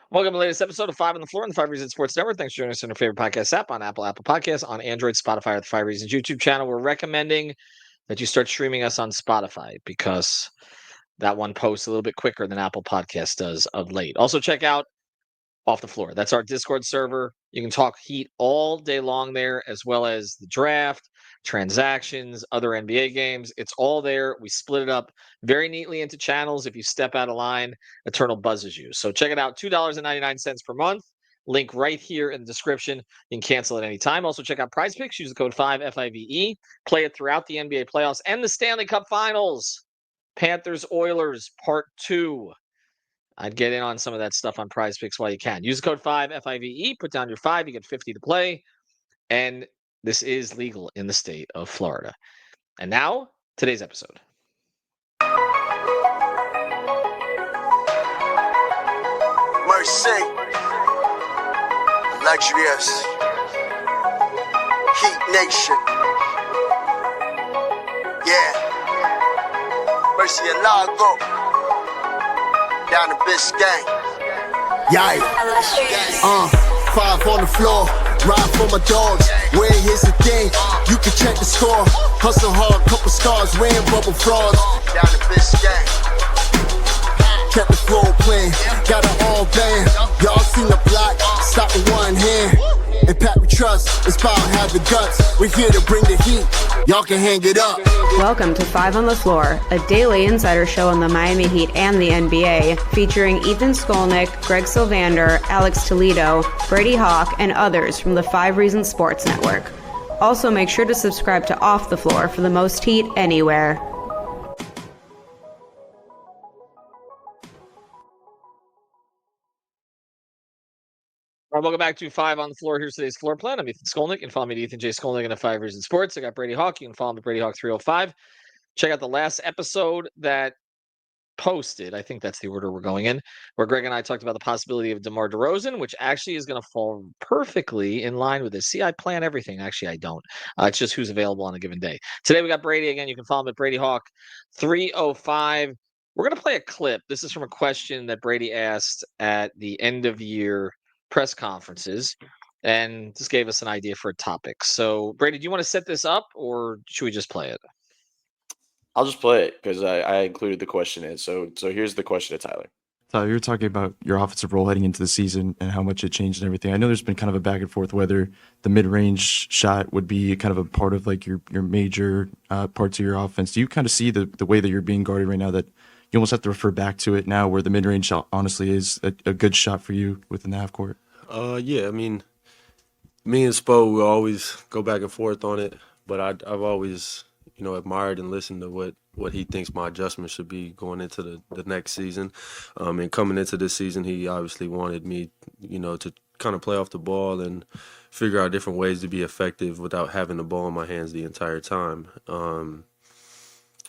Welcome to the latest episode of Five on the Floor on the Five Reasons Sports Network. Thanks for joining us on our favorite podcast app on Apple Podcasts, on Android, Spotify, or the Five Reasons YouTube channel. We're recommending that you start streaming us on Spotify because that one posts a little bit quicker than Apple Podcasts does of late. Also, check out Off the Floor. That's our Discord server. You can talk Heat all day long there, as well as the draft, transactions, other NBA games. It's all there. We split it up very neatly into channels. If you step out of line, Eternal buzzes you. So check it out. $2.99 per month. Link right here in the description. You can cancel at any time. Also, check out Prize Picks. Use the code 5FIVE. Play it throughout the NBA playoffs and the Stanley Cup Finals. Panthers Oilers Part 2. I'd get in on some of that stuff on Prize Picks while you can. Use the code 5FIVE, put down your 5, you get 50 to play. And this is legal in the state of Florida. And now, today's episode. Mercy, luxurious, Heat Nation, yeah, Mercy and Lago, down to Biscayne, yay, five on the floor, ride for my dogs, where here's the thing, you can check the score, hustle hard, couple stars, wearing bubble frauds, down to Biscayne. Kept the flow playing, got it all band. Y'all seen the block, stop with one hand. And Pat we trust, it's power, have the guts. We're here to bring the heat, y'all can hang it up. Welcome to Five on the Floor, a daily insider show on the Miami Heat and the NBA, featuring Ethan Skolnick, Greg Sylvander, Alex Toledo, Brady Hawk, and others from the Five Reasons Sports Network. Also, make sure to subscribe to Off the Floor for the most heat anywhere. All right, welcome back to Five on the Floor. Here's today's floor plan. I'm Ethan Skolnick. You can follow me at Ethan J. Skolnick in the Five Reasons Sports. I got Brady Hawk. You can follow me at Brady Hawk 305. Check out the last episode that posted. I think that's the order we're going in, where Greg and I talked about the possibility of DeMar DeRozan, which actually is going to fall perfectly in line with this. See, I plan everything. Actually, I don't. It's just who's available on a given day. Today we got Brady again. You can follow him at Brady Hawk 305. We're going to play a clip. This is from a question that Brady asked at the end of year press conferences, and this gave us an idea for a topic. So, Brady, do you want to set this up, or should we just play it? I'll just play it because I included the question in. So here's the question to Tyler. Tyler, you're talking about your offensive role heading into the season and how much it changed and everything. I know there's been kind of a back and forth whether the mid-range shot would be kind of a part of like your major parts of your offense. Do you kind of see the way that you're being guarded right now that you almost have to refer back to it now where the mid-range shot honestly is a good shot for you within the half court? Yeah, I mean, me and Spo will always go back and forth on it, but I've always, admired and listened to what he thinks my adjustment should be going into the next season. And coming into this season, he obviously wanted me, to kind of play off the ball and figure out different ways to be effective without having the ball in my hands the entire time.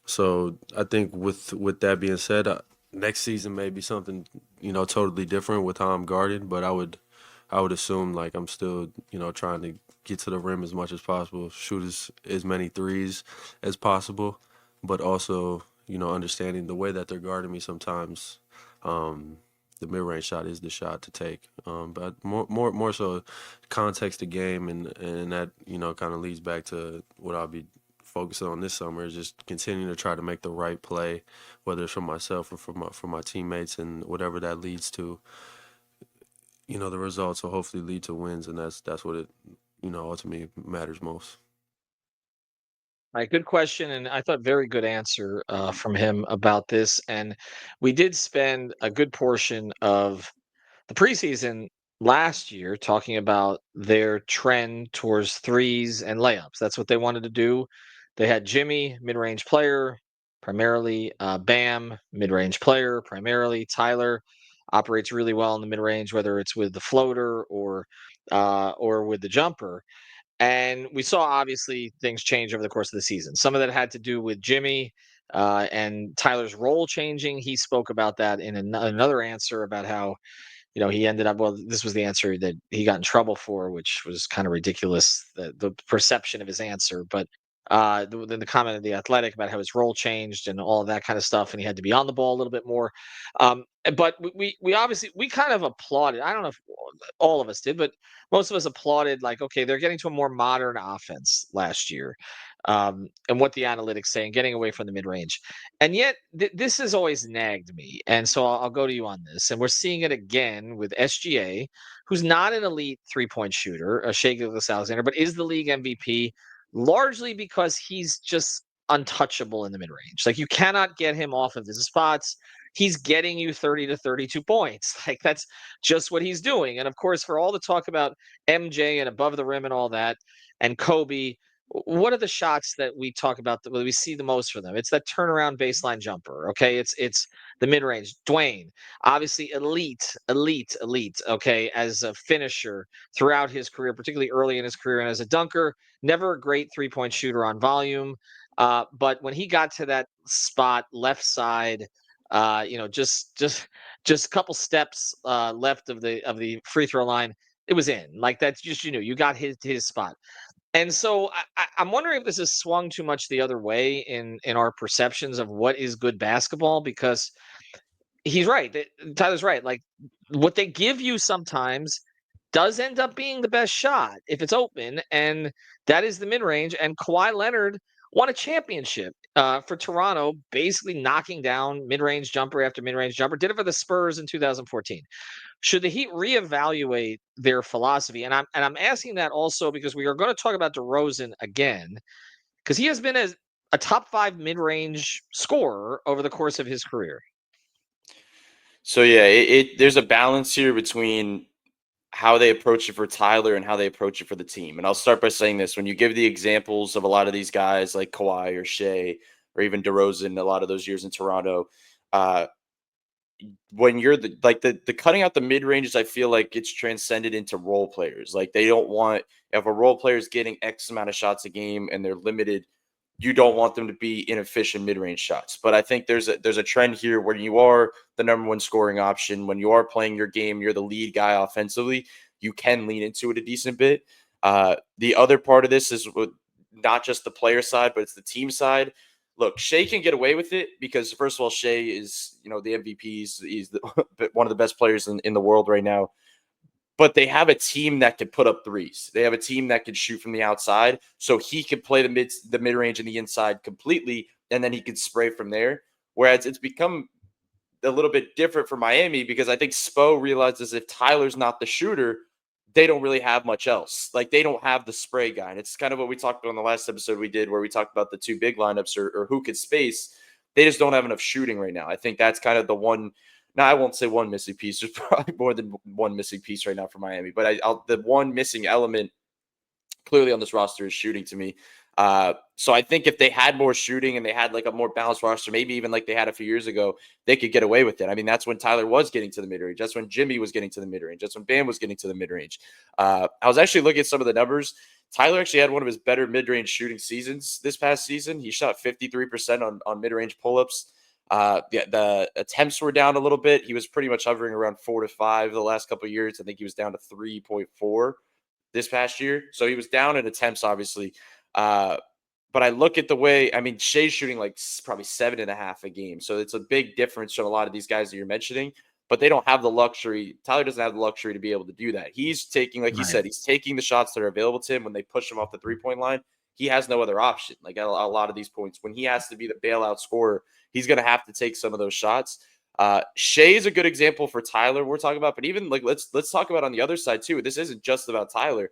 So I think with that being said, next season may be something, totally different with how I'm guarded, but I would assume like I'm still, trying to get to the rim as much as possible, shoot as many threes as possible, but also, understanding the way that they're guarding me sometimes, the mid-range shot is the shot to take. But more so context of game and that, kind of leads back to what I'll be focusing on this summer is just continuing to try to make the right play, whether it's for myself or for my teammates, and whatever that leads to, the results will hopefully lead to wins, and that's what it, ultimately matters most. All right, good question, and I thought very good answer from him about this. And we did spend a good portion of the preseason last year talking about their trend towards threes and layups. That's what they wanted to do. They had Jimmy, mid-range player, primarily. Bam, mid-range player, primarily. Tyler operates really well in the mid-range, whether it's with the floater or with the jumper. And we saw obviously things change over the course of the season. Some of that had to do with Jimmy and Tyler's role changing. He spoke about that in another answer about how, he ended up, this was the answer that he got in trouble for, which was kind of ridiculous, the perception of his answer. But the comment of the Athletic about how his role changed and all of that kind of stuff, and he had to be on the ball a little bit more. But we obviously we kind of applauded. I don't know if all of us did, but most of us applauded. Like, okay, they're getting to a more modern offense last year, and what the analytics say, and getting away from the mid range. And yet, this has always nagged me. And so I'll go to you on this. And we're seeing it again with SGA, who's not an elite 3-point shooter, Shai Gilgeous-Alexander, but is the league MVP largely because he's just untouchable in the mid range. Like, you cannot get him off of his spots. He's getting you 30 to 32 points. Like, that's just what he's doing. And of course, for all the talk about MJ and above the rim and all that, and Kobe, what are the shots that we talk about that we see the most for them? It's that turnaround baseline jumper. Okay. It's the mid range. Dwayne, obviously elite. Okay. As a finisher throughout his career, particularly early in his career, and as a dunker, never a great 3-point shooter on volume. But when he got to that spot, left side, just a couple steps left of the free throw line, it was in. Like, that's just, you got his spot. And so I'm wondering if this has swung too much the other way in our perceptions of what is good basketball, because he's right. Tyler's right. Like, what they give you sometimes does end up being the best shot if it's open, and that is the mid range. And Kawhi Leonard won a championship for Toronto, basically knocking down mid range jumper after mid range jumper. Did it for the Spurs in 2014. Should the Heat reevaluate their philosophy? And I'm asking that also because we are going to talk about DeRozan again, because he has been a top 5 mid range scorer over the course of his career. So yeah, there's a balance here between how they approach it for Tyler and how they approach it for the team. And I'll start by saying this: when you give the examples of a lot of these guys like Kawhi or Shea or even DeRozan, a lot of those years in Toronto, when you're the cutting out the mid ranges, I feel like it's transcended into role players. Like, they don't want, if a role player is getting X amount of shots a game and they're limited, you don't want them to be inefficient mid range shots. But I think there's a trend here where you are the number one scoring option. When you are playing your game, you're the lead guy offensively, you can lean into it a decent bit. The other part of this is not just the player side, but it's the team side. Look, Shea can get away with it because, first of all, Shea is, the MVP. He's one of the best players in the world right now. But they have a team that can put up threes. They have a team that can shoot from the outside, so he can play the mid range and the inside completely, and then he can spray from there. Whereas it's become a little bit different for Miami because I think Spo realizes if Tyler's not the shooter, they don't really have much else. Like, they don't have the spray guy. And it's kind of what we talked about on the last episode we did, where we talked about the two big lineups or who could space. They just don't have enough shooting right now. I think that's kind of the one. Now, I won't say one missing piece. There's probably more than one missing piece right now for Miami. But the one missing element clearly on this roster is shooting to me. So I think if they had more shooting and they had like a more balanced roster, maybe even like they had a few years ago, they could get away with it. I mean, that's when Tyler was getting to the mid-range. That's when Jimmy was getting to the mid-range. That's when Bam was getting to the mid-range. I was actually looking at some of the numbers. Tyler actually had one of his better mid-range shooting seasons this past season. He shot 53% on mid-range pull-ups. The attempts were down a little bit. He was pretty much hovering around 4 to 5 the last couple of years. I think he was down to 3.4 this past year. So he was down in attempts, obviously. But I look at the way, I mean, Shea's shooting like probably 7.5 a game. So it's a big difference from a lot of these guys that you're mentioning, but they don't have the luxury. Tyler doesn't have the luxury to be able to do that. He's taking, like he said, he's taking the shots that are available to him when they push him off the 3-point line. He has no other option. Like, a lot of these points, when he has to be the bailout scorer, he's going to have to take some of those shots. Shea is a good example for Tyler we're talking about, but even like, let's talk about on the other side too. This isn't just about Tyler.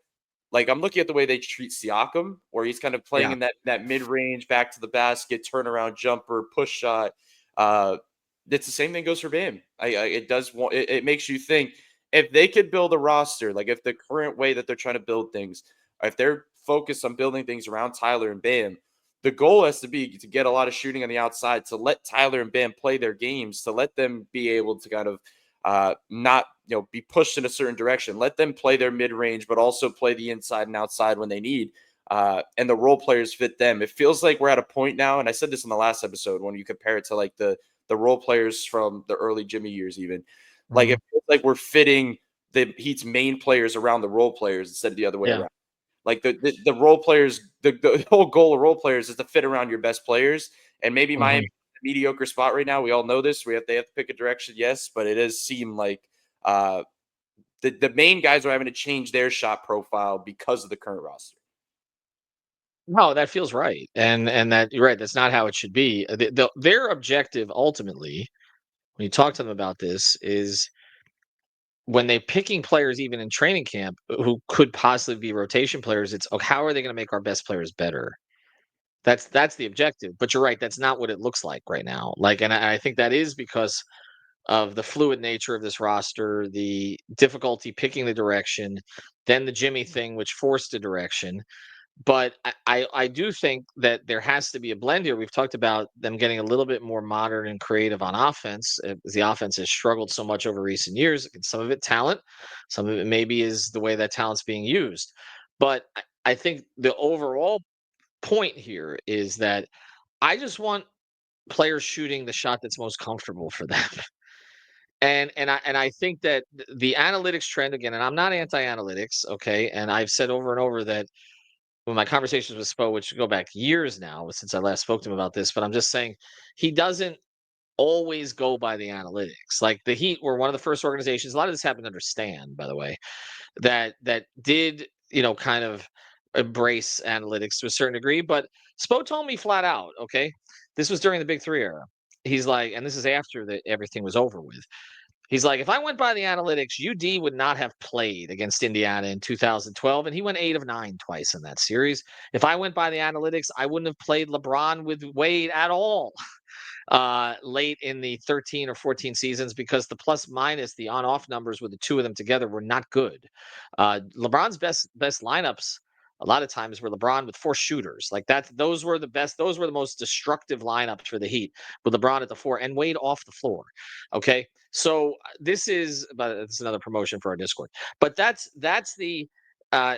Like, I'm looking at the way they treat Siakam, where he's kind of playing in that mid-range, back to the basket, turnaround jumper, push shot. It's the same thing goes for Bam. It makes you think, if they could build a roster, like if the current way that they're trying to build things, if they're focused on building things around Tyler and Bam, the goal has to be to get a lot of shooting on the outside, to let Tyler and Bam play their games, to let them be able to kind of not be pushed in a certain direction. Let them play their mid-range, but also play the inside and outside when they need. And the role players fit them. It feels like we're at a point now, and I said this in the last episode, when you compare it to like the role players from the early Jimmy years, even like it feels like we're fitting the Heat's main players around the role players instead of the other way around. Like the role players, the whole goal of role players is to fit around your best players. And maybe Miami Mhm. mediocre spot right now. We all know this. They have to pick a direction, yes, but it does seem like the main guys are having to change their shot profile because of the current roster. No, that feels right, and that you're right. That's not how it should be. Their objective ultimately, when you talk to them about this, is when they're picking players, even in training camp, who could possibly be rotation players. It's how are they going to make our best players better? That's the objective. But you're right. That's not what it looks like right now. Like, and I think that is because of the fluid nature of this roster, the difficulty picking the direction, then the Jimmy thing, which forced a direction. But I do think that there has to be a blend here. We've talked about them getting a little bit more modern and creative on offense. As the offense has struggled so much over recent years. Some of it talent, some of it maybe is the way that talent's being used. But I think the overall point here is that I just want players shooting the shot that's most comfortable for them. And I think that the analytics trend again, and I'm not anti-analytics, okay? And I've said over and over that when my conversations with Spo, which go back years now since I last spoke to him about this, but I'm just saying he doesn't always go by the analytics. Like the Heat were one of the first organizations. A lot of this happened under Stan, by the way, that did kind of embrace analytics to a certain degree. But Spo told me flat out, okay, this was during the Big Three era. He's like, and this is after that everything was over with. He's like, if I went by the analytics, UD would not have played against Indiana in 2012, and he went 8 of 9 twice in that series. If I went by the analytics, I wouldn't have played LeBron with Wade at all late in the 13 or 14 seasons because the plus minus, the on off numbers with the two of them together were not good. LeBron's best lineups a lot of times were LeBron with four shooters. Like that, those were the best, those were the most destructive lineups for the Heat with LeBron at the four and Wade off the floor. Okay. So this is, but it's another promotion for our Discord. But that's the uh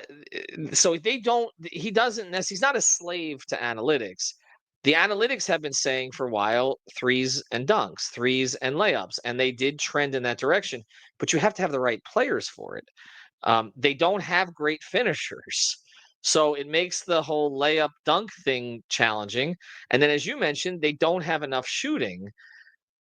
so they don't he doesn't necessarily he's not a slave to analytics. The analytics have been saying for a while threes and dunks, threes and layups, and they did trend in that direction, but you have to have the right players for it. They don't have great finishers. So it makes the whole layup dunk thing challenging. And then, as you mentioned, they don't have enough shooting.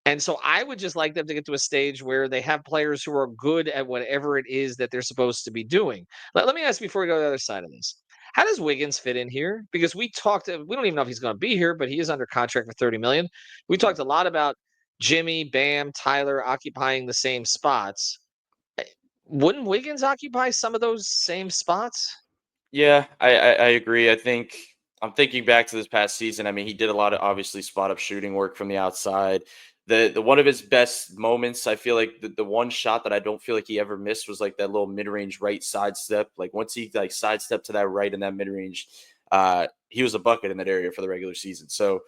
And so I would just like them to get to a stage where they have players who are good at whatever it is that they're supposed to be doing. Let me ask before we go to the other side of this. How does Wiggins fit in here? Because we don't even know if he's going to be here, but he is under contract for 30 million. We talked a lot about Jimmy, Bam, Tyler occupying the same spots. Eh, Wouldn't Wiggins occupy some of those same spots? Yeah, I agree. I think I'm thinking back to this past season. I mean, he did a lot of obviously spot up shooting work from the outside. The one of his best moments, I feel like the one shot that I don't feel like he ever missed was like that little mid range right side step. Like once he like sidestepped to that right in that mid range, he was a bucket in that area for the regular season. So,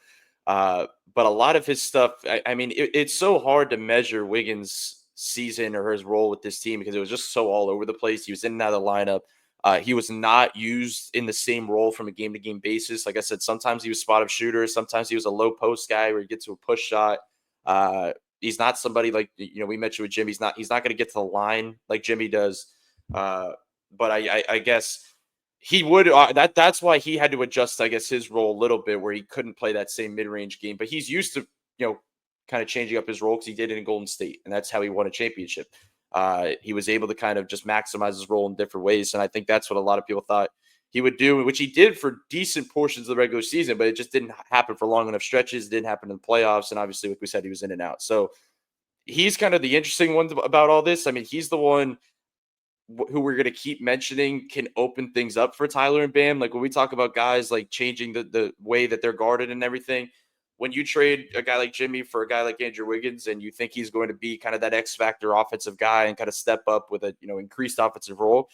but a lot of his stuff, I mean, it's so hard to measure Wiggins' season or his role with this team because it was just so all over the place. He was in and out of the lineup. He was not used in the same role from a game to game basis. Like I said, sometimes he was spot up shooter. Sometimes he was a low post guy where he gets to a push shot. He's not somebody like we mentioned with Jimmy. He's not going to get to the line like Jimmy does. But I guess he would. That's why he had to adjust. I guess his role a little bit where he couldn't play that same mid range game. But he's used to kind of changing up his role because he did it in Golden State, and that's how he won a championship. He was able to kind of just maximize his role in different ways. And I think that's what a lot of people thought he would do, which he did for decent portions of the regular season, but it just didn't happen for long enough stretches. It didn't happen in the playoffs. And obviously, like we said, he was in and out. So he's kind of the interesting one about all this. I mean, he's the one who we're going to keep mentioning can open things up for Tyler and Bam. Like when we talk about guys like changing the way that they're guarded and everything, when you trade a guy like Jimmy for a guy like Andrew Wiggins and you think he's going to be kind of that X factor offensive guy and kind of step up with a increased offensive role,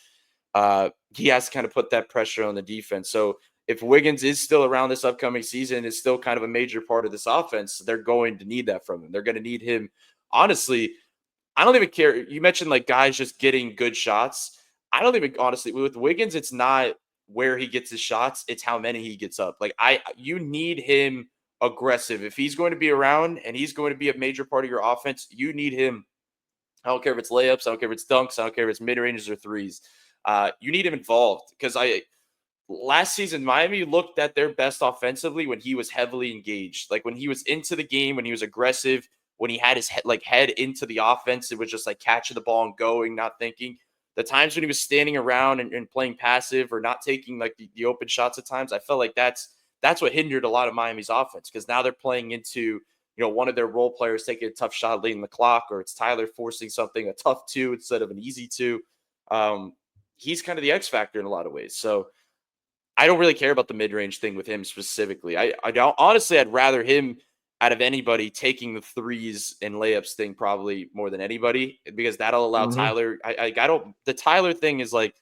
he has to kind of put that pressure on the defense. So if Wiggins is still around this upcoming season, is still kind of a major part of this offense, they're going to need that from him. They're going to need him. Honestly, I don't even care. You mentioned like guys just getting good shots. I don't even honestly with Wiggins, it's not where he gets his shots, it's how many he gets up. Like you need him aggressive. If he's going to be around and he's going to be a major part of your offense, you need him. I don't care if it's layups, I don't care if it's dunks, I don't care if it's mid ranges or threes. You need him involved because last season, Miami looked at their best offensively when he was heavily engaged. Like when he was into the game, when he was aggressive, when he had his head into the offense, it was just like catching the ball and going, not thinking. The times when he was standing around and playing passive or not taking like the open shots at times, I felt like that's what hindered a lot of Miami's offense, because now they're playing into, one of their role players taking a tough shot late in the clock, or it's Tyler forcing something, a tough two instead of an easy two. He's kind of the X factor in a lot of ways. So I don't really care about the mid-range thing with him specifically. I don't, honestly, I'd rather him out of anybody taking the threes and layups thing probably more than anybody, because that'll allow Mhm. Tyler. I don't. The Tyler thing is like,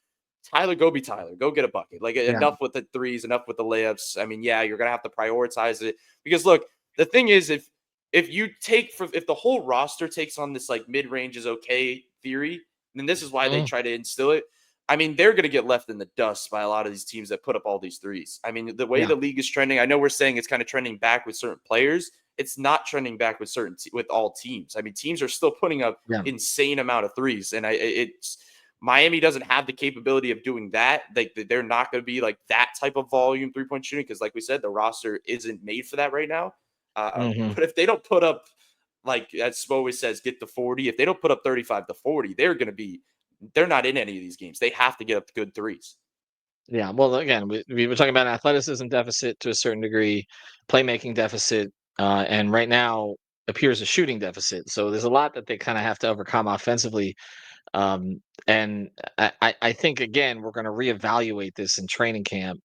Tyler, go be Tyler, go get a bucket. Like Yeah. enough with the threes, enough with the layups. I mean, yeah, you're gonna have to prioritize it, because look, the thing is, if the whole roster takes on this like mid-range is okay theory, then this is why they Mm. try to instill it. I mean, they're going to get left in the dust by a lot of these teams that put up all these threes. I mean, the way Yeah. the league is trending, I know we're saying it's kind of trending back with certain players. It's not trending back with with all teams. I mean, teams are still putting up Yeah. insane amount of threes, and it's Miami doesn't have the capability of doing that. They're not going to be like that type of volume 3-point shooting, because, like we said, the roster isn't made for that right now. Mhm. But if they don't put up, like as Spo always says, get the 40. If they don't put up 35 to 40, they're not in any of these games. They have to get up good threes. Yeah. Well, again, we were talking about an athleticism deficit to a certain degree, playmaking deficit, and right now appears a shooting deficit. So there's a lot that they kind of have to overcome offensively. And I think again we're going to reevaluate this in training camp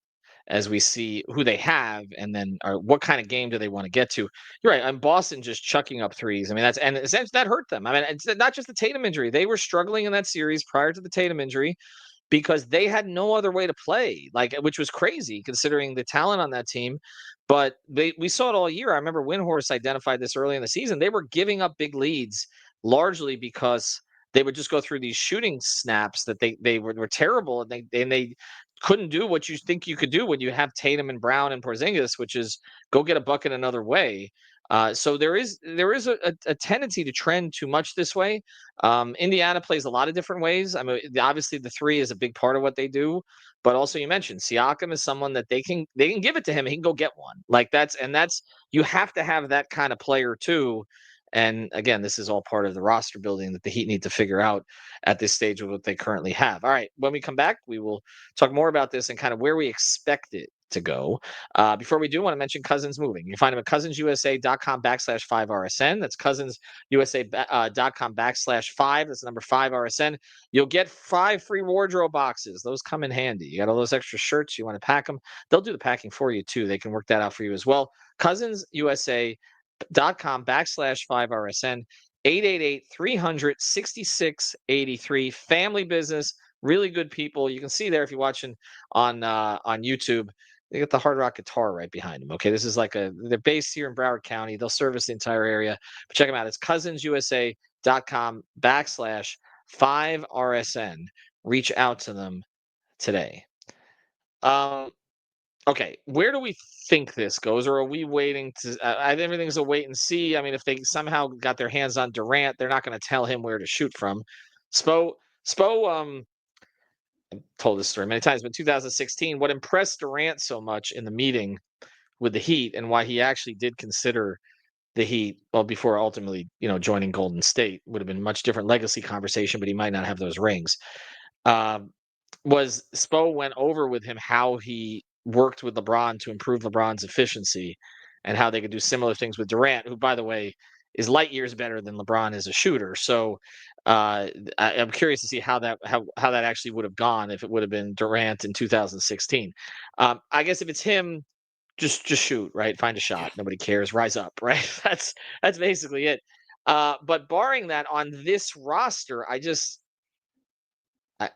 as we see who they have, and then what kind of game do they want to get to. You're right. And Boston just chucking up threes. I mean, and essentially that hurt them. I mean, it's not just the Tatum injury. They were struggling in that series prior to the Tatum injury because they had no other way to play, like, which was crazy considering the talent on that team. But we saw it all year. I remember Windhorst identified this early in the season. They were giving up big leads largely because they would just go through these shooting snaps that they were terrible, and they couldn't do what you think you could do when you have Tatum and Brown and Porzingis, which is go get a bucket another way. So there is a tendency to trend too much this way. Indiana plays a lot of different ways. I mean, obviously the three is a big part of what they do, but also you mentioned Siakam is someone that they can give it to him. He can go get one. Like that's you have to have that kind of player too. And again, this is all part of the roster building that the Heat need to figure out at this stage of what they currently have. All right, when we come back, we will talk more about this and kind of where we expect it to go. Before we do, want to mention Cousins Moving. You can find them at cousinsusa.com/5RSN. That's cousinsusa.com/5. That's the number 5RSN. You'll get 5 free wardrobe boxes. Those come in handy. You got all those extra shirts, you want to pack them. They'll do the packing for you too. They can work that out for you as well. cousinsusa.com/5RSN. 888-300-6683. Family business, really good people. You can see there if you're watching on YouTube. They got the Hard Rock guitar right behind them. Okay, this is like they're based here in Broward County. They'll service the entire area. But check them out. It's cousinsusa.com/5RSN. Reach out to them today. Um, okay, where do we think this goes, or are we waiting to? Everything's a wait and see. I mean, if they somehow got their hands on Durant, they're not going to tell him where to shoot from. Spo told this story many times, but 2016, what impressed Durant so much in the meeting with the Heat and why he actually did consider the Heat, well, before ultimately, joining Golden State, would have been a much different legacy conversation, but he might not have those rings. Um, was Spo went over with him how he worked with LeBron to improve LeBron's efficiency and how they could do similar things with Durant, who, by the way, is light years better than LeBron as a shooter. So I'm curious to see how that actually would have gone if it would have been Durant in 2016. I guess if it's him, just shoot, right? Find a shot. Nobody cares. Rise up, right? That's basically it. But barring that, on this roster, I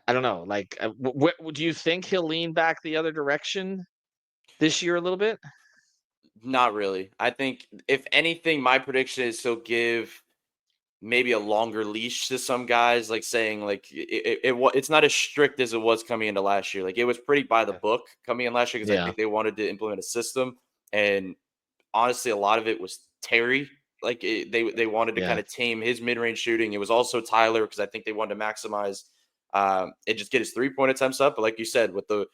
don't know. Like, do you think he'll lean back the other direction this year a little bit? Not really. I think if anything, my prediction is he'll give maybe a longer leash to some guys, like saying like it's not as strict as it was coming into last year. Like it was pretty by the Yeah. book coming in last year, because I Yeah. think they wanted to implement a system, and honestly, a lot of it was Terry. Like they wanted to Yeah. kind of tame his mid range shooting. It was also Tyler, because I think they wanted to maximize and just get his 3-point attempts up. But like you said, with the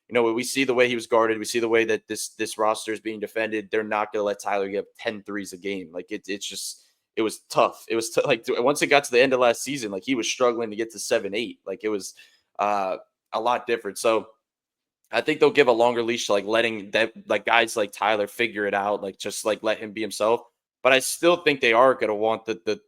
we see the way he was guarded. We see the way that this roster is being defended. They're not going to let Tyler get 10 threes a game. Like it's just it was tough. It was like once it got to the end of last season, like he was struggling to get to 7-8. Like it was a lot different. So I think they'll give a longer leash to like letting that like guys like Tyler figure it out, like just like let him be himself. But I still think they are going to want the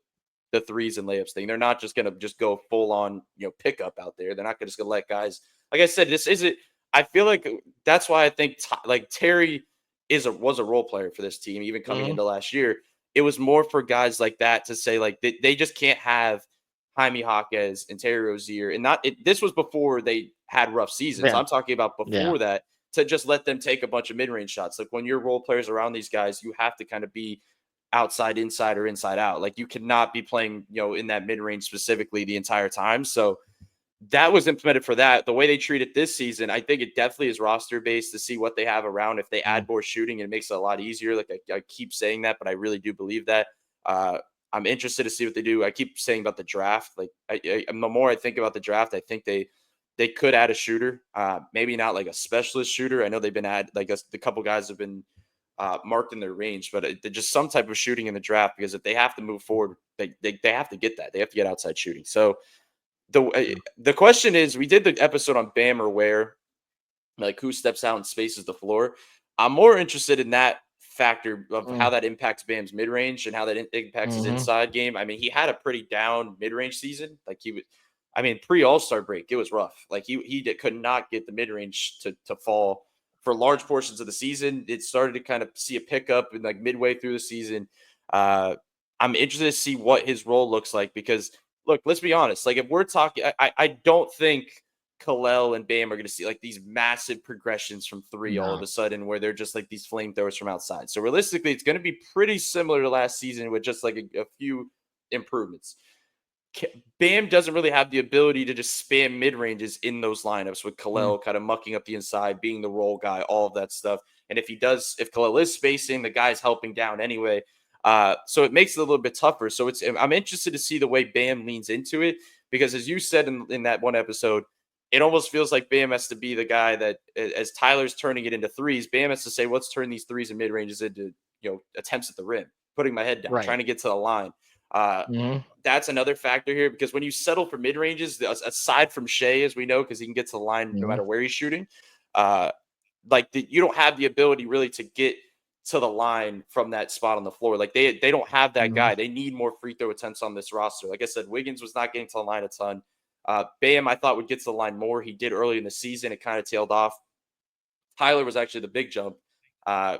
threes and layups thing. They're not just going to just go full on, pickup out there. They're not just going to let guys, like I said, this isn't, I feel like that's why I think like Terry was a role player for this team, even coming Mhm. into last year. It was more for guys like that to say like they just can't have Jaime Jaquez and Terry Rozier, and this was before they had rough seasons. Yeah. I'm talking about Yeah. before that, to just let them take a bunch of mid-range shots. Like when you're role players around these guys, you have to kind of be outside, inside, or inside out. Like you cannot be playing, in that mid-range specifically the entire time. So that was implemented for that. The way they treat it this season, I think it definitely is roster based to see what they have around. If they Mhm. add more shooting, it makes it a lot easier. Like I keep saying that, but I really do believe that. I'm interested to see what they do. I keep saying about the draft. Like the more I think about the draft, I think they could add a shooter. Maybe not like a specialist shooter. I know they've been the couple guys have been marked in their range, but just some type of shooting in the draft, because if they have to move forward, they have to get that. They have to get outside shooting. So the question is, we did the episode on Bam or Where, like who steps out and spaces the floor. I'm more interested in that factor of how Mm. that impacts Bam's mid range and how that impacts his Mhm. inside game. I mean, he had a pretty down mid range season. Like he was, I mean, pre All Star break, it was rough. Like could not get the mid range to fall for large portions of the season. It started to kind of see a pickup in like midway through the season. Uh, I'm interested to see what his role looks like, because look, let's be honest. Like if we're talking, I don't think Kalel and Bam are going to see like these massive progressions from three all of No. a sudden, where they're just like these flamethrowers from outside. So realistically, it's going to be pretty similar to last season with just like a few improvements. Bam doesn't really have the ability to just spam mid ranges in those lineups, with Mm. Kalel kind of mucking up the inside, being the role guy, all of that stuff. And if Kalel is spacing, the guy's helping down anyway. So it makes it a little bit tougher. So I'm interested to see the way Bam leans into it, because as you said in that one episode, it almost feels like Bam has to be the guy that, as Tyler's turning it into threes, Bam has to say, let's turn these threes and mid ranges into attempts at the rim, putting my head down, Right. trying to get to the line. Uh, Mhm. that's another factor here, because when you settle for mid ranges, aside from Shea, as we know, because he can get to the line no Mhm. matter where he's shooting, uh, you don't have the ability really to get to the line from that spot on the floor. Like they don't have that Mhm. guy. They need more free throw attempts on this roster. Like I said, Wiggins was not getting to the line a ton. Bam, I thought would get to the line more. He did early in the season. It kind of tailed off. Tyler was actually the big jump,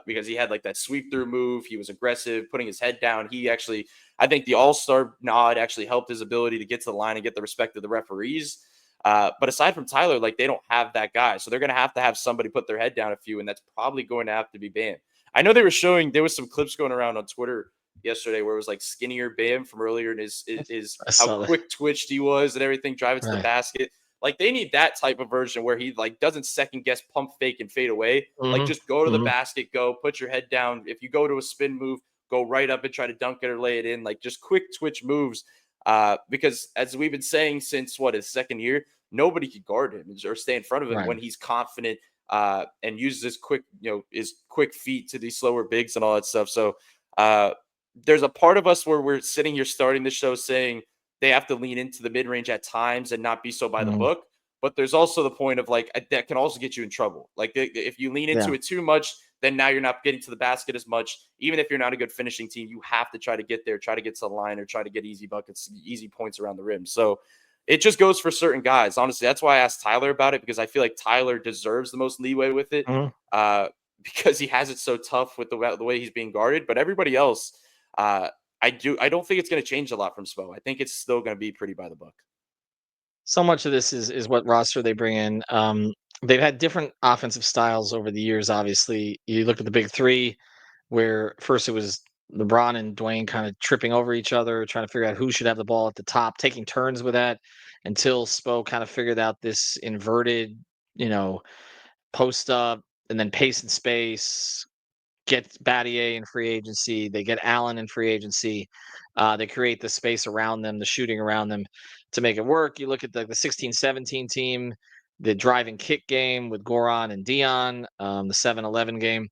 because he had like that sweep through move. He was aggressive, putting his head down. I think the All Star nod actually helped his ability to get to the line and get the respect of the referees. But aside from Tyler, like they don't have that guy, so they're going to have somebody put their head down a few, and that's probably going to have to be Bam. I know there was some clips going around on Twitter yesterday where it was like skinnier Bam from earlier, and his I how saw that. quick twitched he was and everything, driving to the Right. basket. Like they need that type of version where he like doesn't second guess, pump fake, and fade away. Like Mhm. just go to the Mhm. basket, go put your head down. If you go to a spin move, go right up and try to dunk it or lay it in. Like just quick twitch moves. Because as we've been saying since his second year, nobody could guard him or stay in front of him Right. when he's confident, and uses his quick feet to these slower bigs and all that stuff. So there's a part of us where we're sitting here starting the show saying they have to lean into the mid range at times and not be so by the Mhm. book. But there's also the point of like that can also get you in trouble. Like if you lean into Yeah. it too much, then now you're not getting to the basket as much. Even if you're not a good finishing team, you have to try to get there, try to get to the line, or try to get easy buckets, easy points around the rim. So it just goes for certain guys. Honestly, that's why I asked Tyler about it, because I feel like Tyler deserves the most leeway with it, Mhm. uh, because he has it so tough with the way he's being guarded. But everybody else, uh, I don't think it's going to change a lot from Spo. I think it's still going to be pretty by the book. So much of this is what roster they bring in. They've had different offensive styles over the years. Obviously, you look at the big three, where first it was LeBron and Dwayne kind of tripping over each other, trying to figure out who should have the ball at the top, taking turns with that, until Spo kind of figured out this inverted, you know, post up and then pace and space. Get Battier in free agency. They get Allen in free agency. They create the space around them, the shooting around them to make it work. You look at the 16-17 team. the driving kick game with Goran and Dion, the 7-11 game.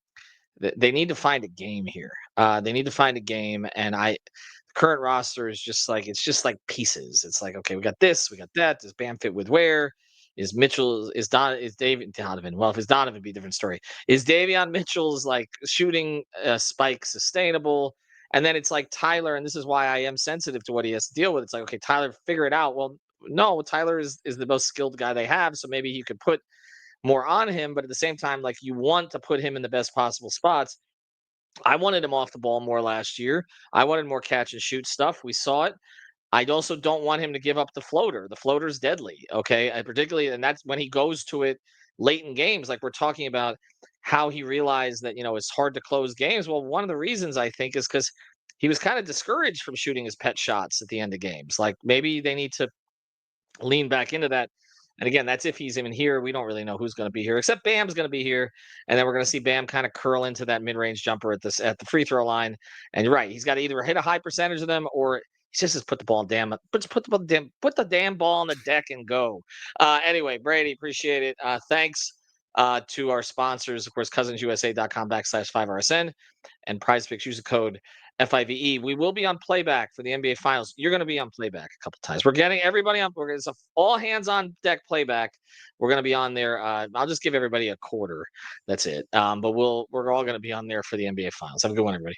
They need to find a game here. They need to find a game, and current roster is just like it's just like pieces. It's like, okay, we got this, we got that. Does Bam fit with where? Is Mitchell is David Donovan? Well, if it's Donovan, be a different story. Is Davion Mitchell's like shooting spike sustainable? And then it's like Tyler, and this is why I am sensitive to what he has to deal with. It's like, okay, Tyler, figure it out. Well, no, Tyler is the most skilled guy they have, so maybe you could put more on him, but at the same time, like you want to put him in the best possible spots. I wanted him off the ball more last year. I wanted more catch and shoot stuff. We saw it. I also don't want him to give up the floater. The floater's deadly. Okay. And particularly, and that's when he goes to it late in games, like we're talking about how he realized that, it's hard to close games. Well, one of the reasons I think is because he was kind of discouraged from shooting his pet shots at the end of games. Like maybe they need to lean back into that. And again, that's if he's even here. We don't really know who's going to be here, except Bam's going to be here, and then we're going to see Bam kind of curl into that mid-range jumper at the free throw line. And you're right, he's got to either hit a high percentage of them, or he just put the ball put the damn ball on the deck and go. Anyway, Brady, appreciate it. Thanks to our sponsors, of course, cousinsusa.com/5RSN and Prize Picks. Use the code FIVE. We will be on playback for the NBA Finals. You're going to be on playback a couple times. We're getting everybody on. It's all hands on deck playback. We're going to be on there. I'll just give everybody a quarter. That's it. But we're all going to be on there for the NBA Finals. Have a good one, everybody.